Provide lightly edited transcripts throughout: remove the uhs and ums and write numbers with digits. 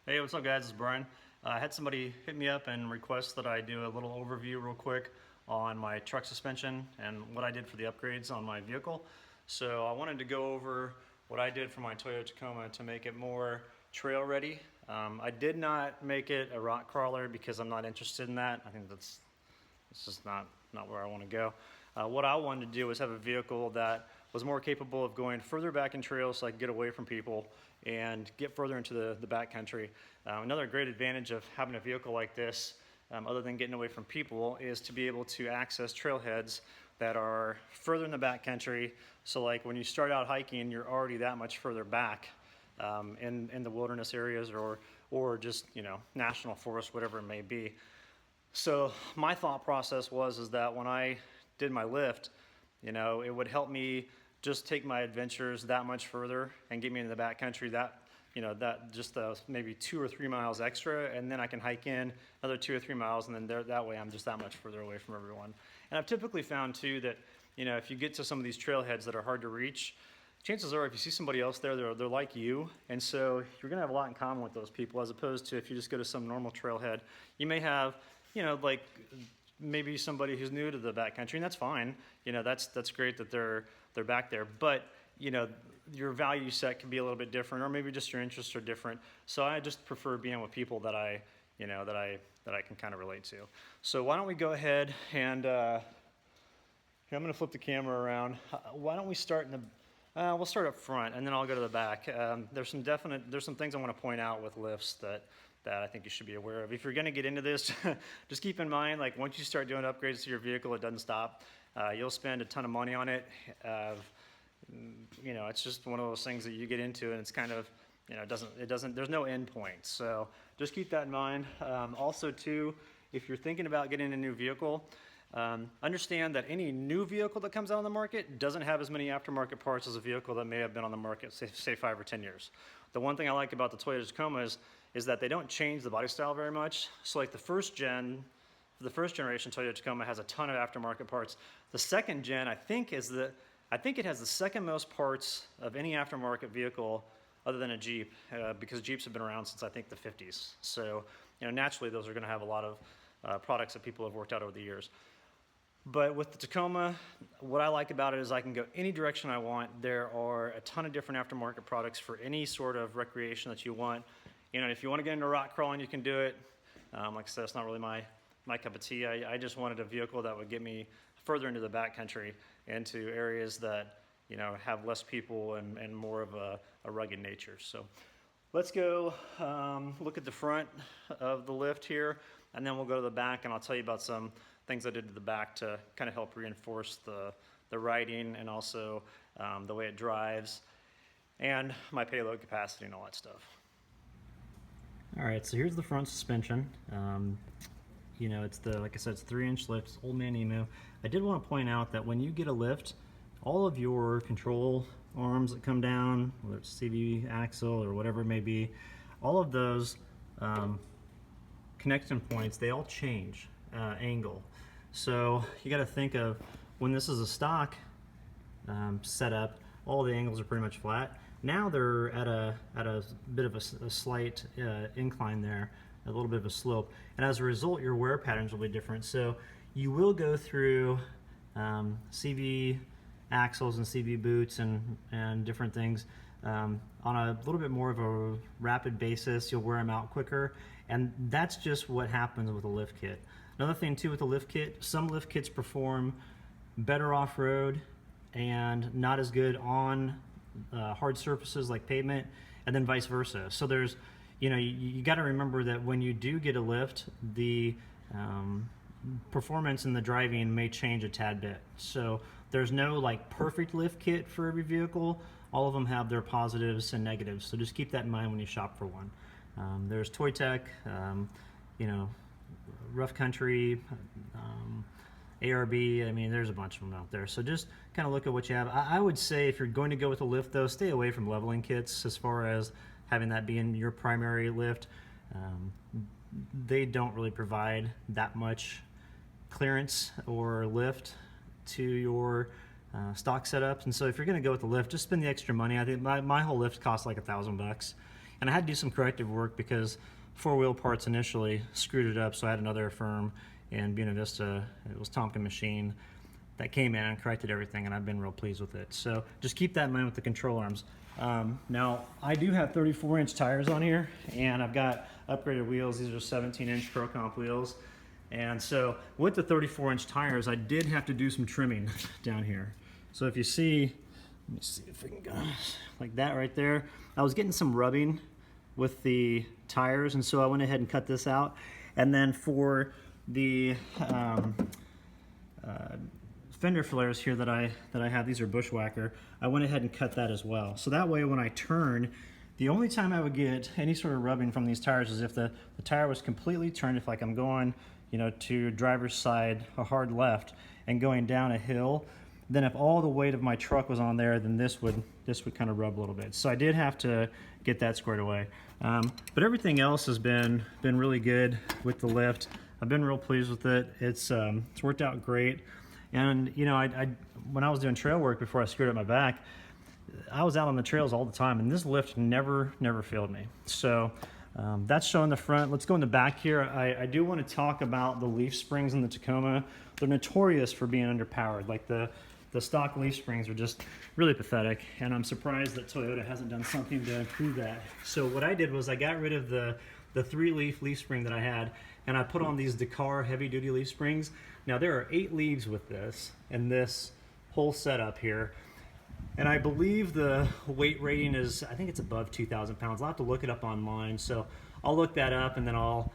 Hey, what's up guys, it's Brian. I had somebody hit me up and request that I do a little overview real quick on my truck suspension and what I did for the upgrades on my vehicle. So I wanted to go over what I did for my Toyota Tacoma to make it more trail ready. I did not make it a rock crawler because I'm not interested in that. I think it's just not where I want to go. What I wanted to do was have a vehicle that was more capable of going further back in trails so I could get away from people and get further into the backcountry. Another great advantage of having a vehicle like this, other than getting away from people, is to be able to access trailheads that are further in the backcountry. So like when you start out hiking, you're already that much further back in the wilderness areas or just, you know, national forest, whatever it may be. So my thought process was that when I did my lift, you know, it would help me just take my adventures that much further and get me into the backcountry that, you know, that just maybe 2 or 3 miles extra, and then I can hike in another 2 or 3 miles, and then that way I'm just that much further away from everyone. And I've typically found too that, you know, if you get to some of these trailheads that are hard to reach, chances are if you see somebody else there, they're like you, and so you're gonna have a lot in common with those people, as opposed to if you just go to some normal trailhead. You may have, you know, like maybe somebody who's new to the backcountry, and that's fine. You know, that's great that they're back there, but you know, your value set can be a little bit different, or maybe just your interests are different. So I just prefer being with people that I can kind of relate to. So why don't we go ahead and here, I'm going to flip the camera around. Why don't we start in the we'll start up front, and then I'll go to the back. There's some things I want to point out with lifts that I think you should be aware of. If you're going to get into this, just keep in mind, like once you start doing upgrades to your vehicle, it doesn't stop. You'll spend a ton of money on it. You know, it's just one of those things that you get into, and it's kind of, you know, there's no end point. So just keep that in mind. Also too, if you're thinking about getting a new vehicle, understand that any new vehicle that comes out on the market doesn't have as many aftermarket parts as a vehicle that may have been on the market, say 5 or 10 years. The one thing I like about the Toyota Tacoma is that they don't change the body style very much. So like the first generation Toyota Tacoma has a ton of aftermarket parts. The second gen, I think it has the second most parts of any aftermarket vehicle other than a Jeep, because Jeeps have been around since I think the 50s. So, you know, naturally those are going to have a lot of products that people have worked out over the years. But with the Tacoma, what I like about it is I can go any direction I want. There are a ton of different aftermarket products for any sort of recreation that you want. You know, if you want to get into rock crawling, you can do it. Like I said, it's not really my cup of tea. I just wanted a vehicle that would get me further into the backcountry, into areas that, you know, have less people and more of a rugged nature. So let's go look at the front of the lift here, and then we'll go to the back, and I'll tell you about some things I did to the back to kind of help reinforce the riding and also the way it drives and my payload capacity and all that stuff. All right, so here's the front suspension. You know, it's like I said, it's 3-inch lift, it's Old Man Emu. I did want to point out that when you get a lift, all of your control arms that come down, whether it's CV axle or whatever it may be, all of those connection points, they all change angle. So you got to think of, when this is a stock setup, all the angles are pretty much flat. Now they're at a bit of a slight incline there, a little bit of a slope, and as a result your wear patterns will be different. So you will go through CV axles and CV boots and different things on a little bit more of a rapid basis. You'll wear them out quicker, and that's just what happens with a lift kit. Another thing too with the lift kit, some lift kits perform better off-road and not as good on hard surfaces like pavement, and then vice versa. So there's, you know, you got to remember that when you do get a lift, the performance in the driving may change a tad bit. So there's no like perfect lift kit for every vehicle. All of them have their positives and negatives, so just keep that in mind when you shop for one. There's Toy Tech, you know, Rough Country, ARB, I mean, there's a bunch of them out there. So just kind of look at what you have. I would say if you're going to go with a lift though, stay away from leveling kits as far as having that being your primary lift. They don't really provide that much clearance or lift to your stock setups, and so if you're going to go with the lift, just spend the extra money. I think my whole lift costs like $1,000, And I had to do some corrective work because 4-wheel parts initially screwed it up, so I had another firm in Buena Vista, it was Tompkin Machine, that came in and corrected everything, and I've been real pleased with it. So just keep that in mind with the control arms. Now, I do have 34-inch tires on here, and I've got upgraded wheels. These are 17-inch Pro Comp wheels. And so with the 34-inch tires, I did have to do some trimming down here. So if you see, let me see if we can go like that right there. I was getting some rubbing with the tires, and so I went ahead and cut this out. And then for the fender flares here that I have, these are Bushwhacker, I went ahead and cut that as well. So that way when I turn, the only time I would get any sort of rubbing from these tires is if the tire was completely turned, if like I'm going, you know, to driver's side, a hard left, and going down a hill, then if all the weight of my truck was on there, then this would kind of rub a little bit. So I did have to get that squared away. But everything else has been really good with the lift. I've been real pleased with it. It's worked out great. And you know, when I was doing trail work before I screwed up my back, I was out on the trails all the time, and this lift never failed me. So that's showing the front. Let's go in the back here. I do want to talk about the leaf springs in the Tacoma. They're notorious for being underpowered. Like the stock leaf springs are just really pathetic, and I'm surprised that Toyota hasn't done something to improve that. So what I did was I got rid of the 3-leaf leaf spring that I had, and I put on these Dakar heavy-duty leaf springs. Now there are 8 leaves with this and this whole setup here, and I believe the weight rating is, I think it's above 2,000 pounds. I'll have to look it up online, so I'll look that up, and then I'll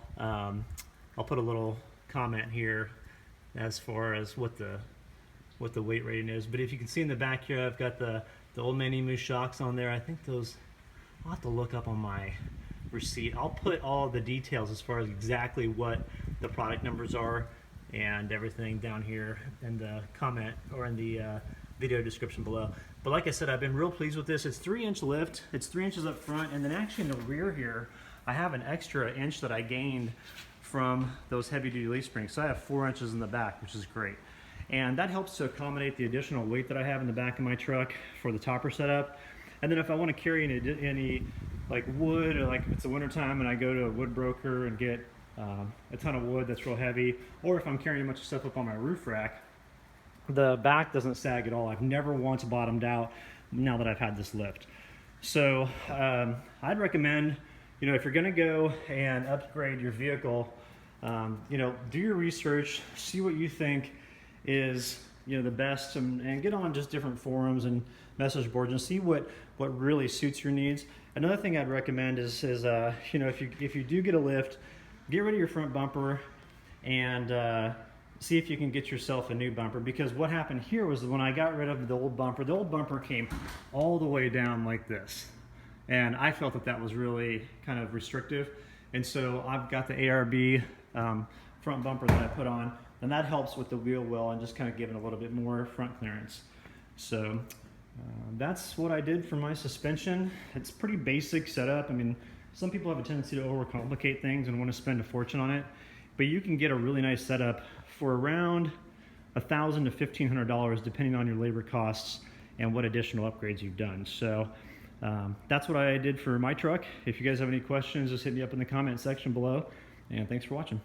put a little comment here as far as what the weight rating is. But if you can see in the back here, I've got the Old Man Emu shocks on there. I think those, I'll have to look up on my receipt. I'll put all the details as far as exactly what the product numbers are and everything down here in the comment or in the video description below. But like I said, I've been real pleased with this. It's 3-inch lift, it's 3 inches up front, and then actually in the rear here, I have an extra inch that I gained from those heavy-duty leaf springs. So I have 4 inches in the back, which is great. And that helps to accommodate the additional weight that I have in the back of my truck for the topper setup. And then if I want to carry any like wood, or like if it's the winter time and I go to a wood broker and get a ton of wood that's real heavy, or if I'm carrying a bunch of stuff up on my roof rack, the back doesn't sag at all. I've never once bottomed out now that I've had this lift. So I'd recommend, you know, if you're going to go and upgrade your vehicle, you know, do your research, see what you think is, you know, the best, and get on just different forums and message boards and see what really suits your needs. Another thing I'd recommend is you know, if you do get a lift, get rid of your front bumper and see if you can get yourself a new bumper, because what happened here was when I got rid of the old bumper came all the way down like this, and I felt that was really kind of restrictive. And so I've got the ARB front bumper that I put on, and that helps with the wheel well and just kind of giving a little bit more front clearance. So that's what I did for my suspension. It's pretty basic setup. I mean, some people have a tendency to overcomplicate things and want to spend a fortune on it, but you can get a really nice setup for around $1,000 to $1,500 depending on your labor costs and what additional upgrades you've done. So that's what I did for my truck. If you guys have any questions, just hit me up in the comment section below, and thanks for watching.